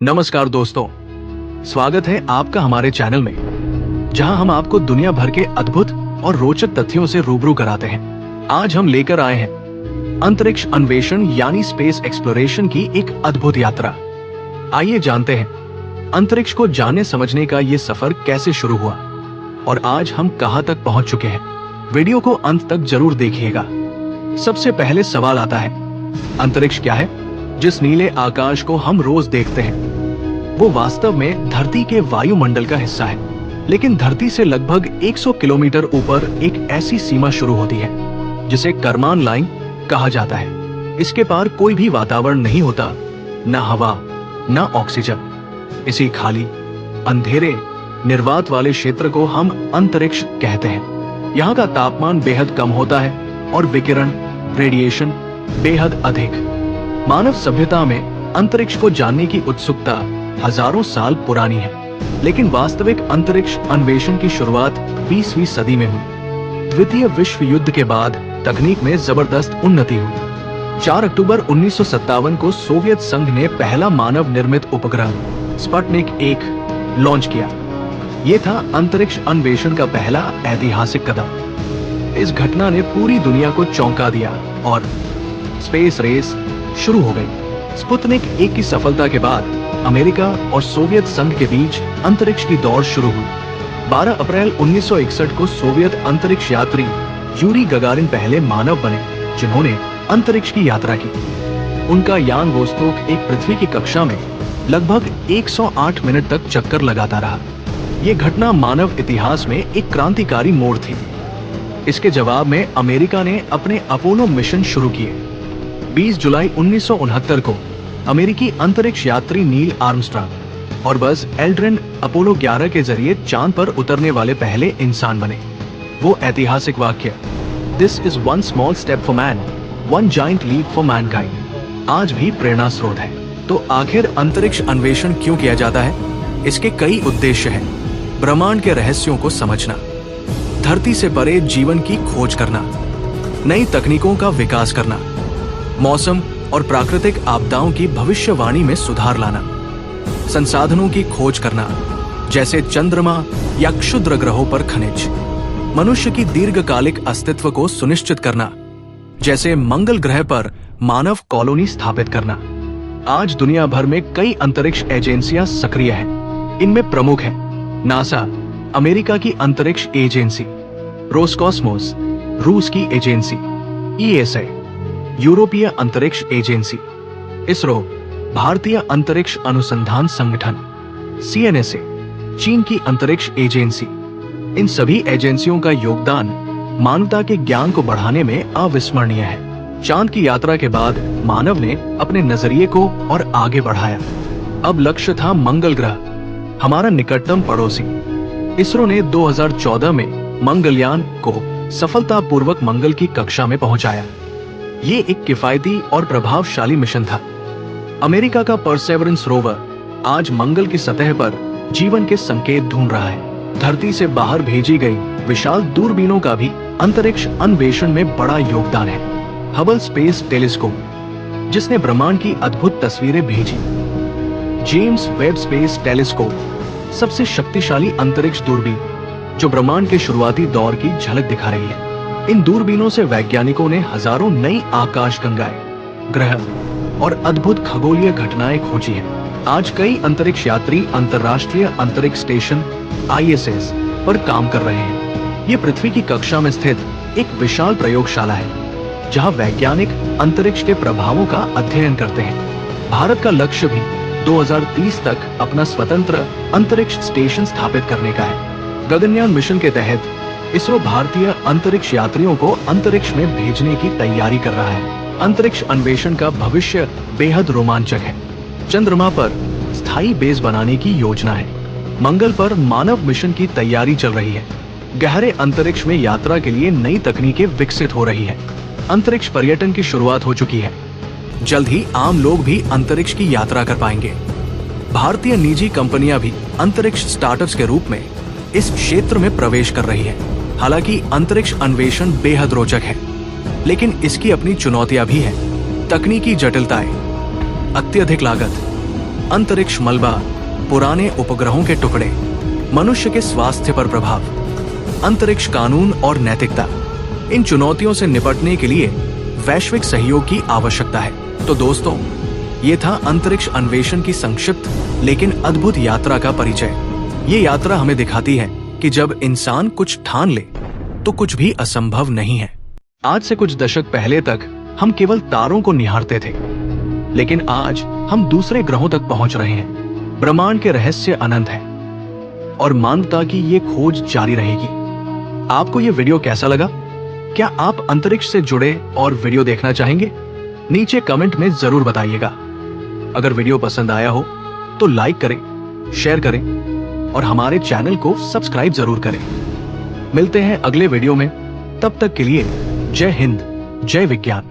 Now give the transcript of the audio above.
नमस्कार दोस्तों, स्वागत है आपका हमारे चैनल में, जहां हम आपको दुनिया भर के अद्भुत और रोचक तथ्यों से रूबरू कराते हैं। आज हम लेकर आए हैं अंतरिक्ष अन्वेषण यानी स्पेस एक्सप्लोरेशन की एक अद्भुत यात्रा। आइए जानते हैं अंतरिक्ष को जानने समझने का ये सफर कैसे शुरू हुआ और आज हम कहां तक पहुंच चुके हैं। वीडियो को अंत तक जरूर देखिएगा। सबसे पहले सवाल आता है, अंतरिक्ष क्या है? जिस नीले आकाश को हम रोज देखते हैं वो वास्तव में धरती के वायुमंडल का हिस्सा है, लेकिन धरती से लगभग 100 किलोमीटर ऊपर एक ऐसी सीमा शुरू होती है जिसे करमान लाइन कहा जाता है। इसके पार कोई भी वातावरण नहीं होता, न हवा न ऑक्सीजन। इसी खाली अंधेरे निर्वात वाले क्षेत्र को हम अंतरिक्ष कहते हैं। यहाँ का तापमान बेहद कम होता है और विकिरण रेडिएशन बेहद अधिक। मानव सभ्यता में अंतरिक्ष को जानने की उत्सुकता हजारों साल पुरानी है, लेकिन वास्तविक अंतरिक्ष अन्वेषण की शुरुआत 20वीं सदी में हुई। द्वितीय विश्व युद्ध के बाद तकनीक में जबरदस्त उन्नति हुई। 4 अक्टूबर 1957 को सोवियत संघ ने पहला मानव निर्मित उपग्रह स्पुतनिक 1 लॉन्च किया। ये था अंतरिक्ष अन्वेषण का पहला ऐतिहासिक कदम। इस घटना ने पूरी दुनिया को चौंका दिया और स्पेस रेस शुरू हो गई। स्पुतनिक 1 की सफलता के बाद अमेरिका और सोवियत संघ के बीच अंतरिक्ष की दौड़ शुरू हुई। 12 अप्रैल 1961 को सोवियत अंतरिक्ष यात्री यूरी गगारिन पहले मानव बने जिन्होंने अंतरिक्ष की यात्रा की। उनका यान वोस्तोक एक पृथ्वी की कक्षा में लगभग 108 मिनट तक चक्कर लगाता रहा। ये घटना मानव इतिहास में एक क्रांतिकारी मोड़ थी। इसके जवाब में अमेरिका ने अपने अपोलो मिशन शुरू किए। 20 जुलाई 1969 को अमेरिकी अंतरिक्ष यात्री नील आर्मस्ट्रांग और बज एल्ड्रिन अपोलो 11 के जरिए चांद पर उतरने वाले पहले इंसान बने। वो ऐतिहासिक वाक्य "This is one small step for man, one giant leap for mankind" आज भी प्रेरणा स्रोत है। तो आखिर अंतरिक्ष अन्वेषण क्यों किया जाता है? इसके कई उद्देश्य हैं। ब्रह्मांड के रहस्यों को समझना, धरती से परे जीवन की खोज करना, नई तकनीकों का विकास करना, मौसम और प्राकृतिक आपदाओं की भविष्यवाणी में सुधार लाना, संसाधनों की खोज करना जैसे चंद्रमा या क्षुद्र ग्रहों पर खनिज, मनुष्य की दीर्घकालिक अस्तित्व को सुनिश्चित करना जैसे मंगल ग्रह पर मानव कॉलोनी स्थापित करना। आज दुनिया भर में कई अंतरिक्ष एजेंसियां सक्रिय हैं। इनमें प्रमुख हैं नासा, अमेरिका की अंतरिक्ष एजेंसी, रोसकॉस्मोस, रूस की एजेंसी, ईएसए, यूरोपीय अंतरिक्ष एजेंसी, इसरो, भारतीय अंतरिक्ष अनुसंधान संगठन, सीएनएसए, चीन की अंतरिक्ष एजेंसी। इन सभी एजेंसियों का योगदान मानवता के ज्ञान को बढ़ाने में अविस्मरणीय है। चांद की यात्रा के बाद मानव ने अपने नजरिए को और आगे बढ़ाया। अब लक्ष्य था मंगल ग्रह, हमारा निकटतम पड़ोसी। इसरो ने 2014 में मंगलयान को सफलतापूर्वक मंगल की कक्षा में पहुंचाया। ये एक किफायती और प्रभावशाली मिशन था। अमेरिका का परसेवरेंस रोवर आज मंगल की सतह पर जीवन के संकेत ढूंढ रहा है। धरती से बाहर भेजी गई विशाल दूरबीनों का भी अंतरिक्ष अन्वेषण में बड़ा योगदान है। हबल स्पेस टेलीस्कोप, जिसने ब्रह्मांड की अद्भुत तस्वीरें भेजी। जेम्स वेब स्पेस टेलीस्कोप, सबसे शक्तिशाली अंतरिक्ष दूरबीन जो ब्रह्मांड के शुरुआती दौर की झलक दिखा रही है। इन दूरबीनों से वैज्ञानिकों ने हजारों नई आकाशगंगाएं, ग्रह और अद्भुत खगोलीय घटनाएं खोजी हैं। आज कई अंतरिक्ष यात्री अंतर्राष्ट्रीय अंतरिक्ष स्टेशन ISS पर काम कर रहे हैं। ये पृथ्वी की कक्षा में स्थित एक विशाल प्रयोगशाला है जहां वैज्ञानिक अंतरिक्ष के प्रभावों का अध्ययन करते हैं। भारत का लक्ष्य भी 2030 तक अपना स्वतंत्र अंतरिक्ष स्टेशन स्थापित करने का है। गगनयान मिशन के तहत इसरो भारतीय अंतरिक्ष यात्रियों को अंतरिक्ष में भेजने की तैयारी कर रहा है। अंतरिक्ष अन्वेषण का भविष्य बेहद रोमांचक है। चंद्रमा पर स्थायी बेस बनाने की योजना है। मंगल पर मानव मिशन की तैयारी चल रही है। गहरे अंतरिक्ष में यात्रा के लिए नई तकनीकें विकसित हो रही है। अंतरिक्ष पर्यटन की शुरुआत हो चुकी है। जल्द ही आम लोग भी अंतरिक्ष की यात्रा कर पाएंगे। भारतीय निजी कंपनियां भी अंतरिक्ष स्टार्टअप्स के रूप में इस क्षेत्र में प्रवेश कर रही है। हालांकि अंतरिक्ष अन्वेषण बेहद रोचक है, लेकिन इसकी अपनी चुनौतियां भी हैं। तकनीकी जटिलताएं, अत्यधिक लागत, अंतरिक्ष मलबा, पुराने उपग्रहों के टुकड़े, मनुष्य के स्वास्थ्य पर प्रभाव, अंतरिक्ष कानून और नैतिकता। इन चुनौतियों से निपटने के लिए वैश्विक सहयोग की आवश्यकता है। तो दोस्तों, ये था अंतरिक्ष अन्वेषण की संक्षिप्त लेकिन अद्भुत यात्रा का परिचय। ये यात्रा हमें दिखाती है कि जब इंसान कुछ ठान ले तो कुछ भी असंभव नहीं है। आज से कुछ दशक पहले तक हम केवल तारों को निहारते थे, लेकिन आज हम दूसरे ग्रहों तक पहुंच रहे हैं। ब्रह्मांड के रहस्य अनंत है और मानवता की ये खोज जारी रहेगी। आपको ये वीडियो कैसा लगा? क्या आप अंतरिक्ष से जुड़े और वीडियो देखना चाहेंगे? नीचे कमेंट में जरूर बताइएगा। अगर वीडियो पसंद आया हो तो लाइक करें, शेयर करें और हमारे चैनल को सब्सक्राइब जरूर करें। मिलते हैं अगले वीडियो में। तब तक के लिए जय हिंद, जय विज्ञान।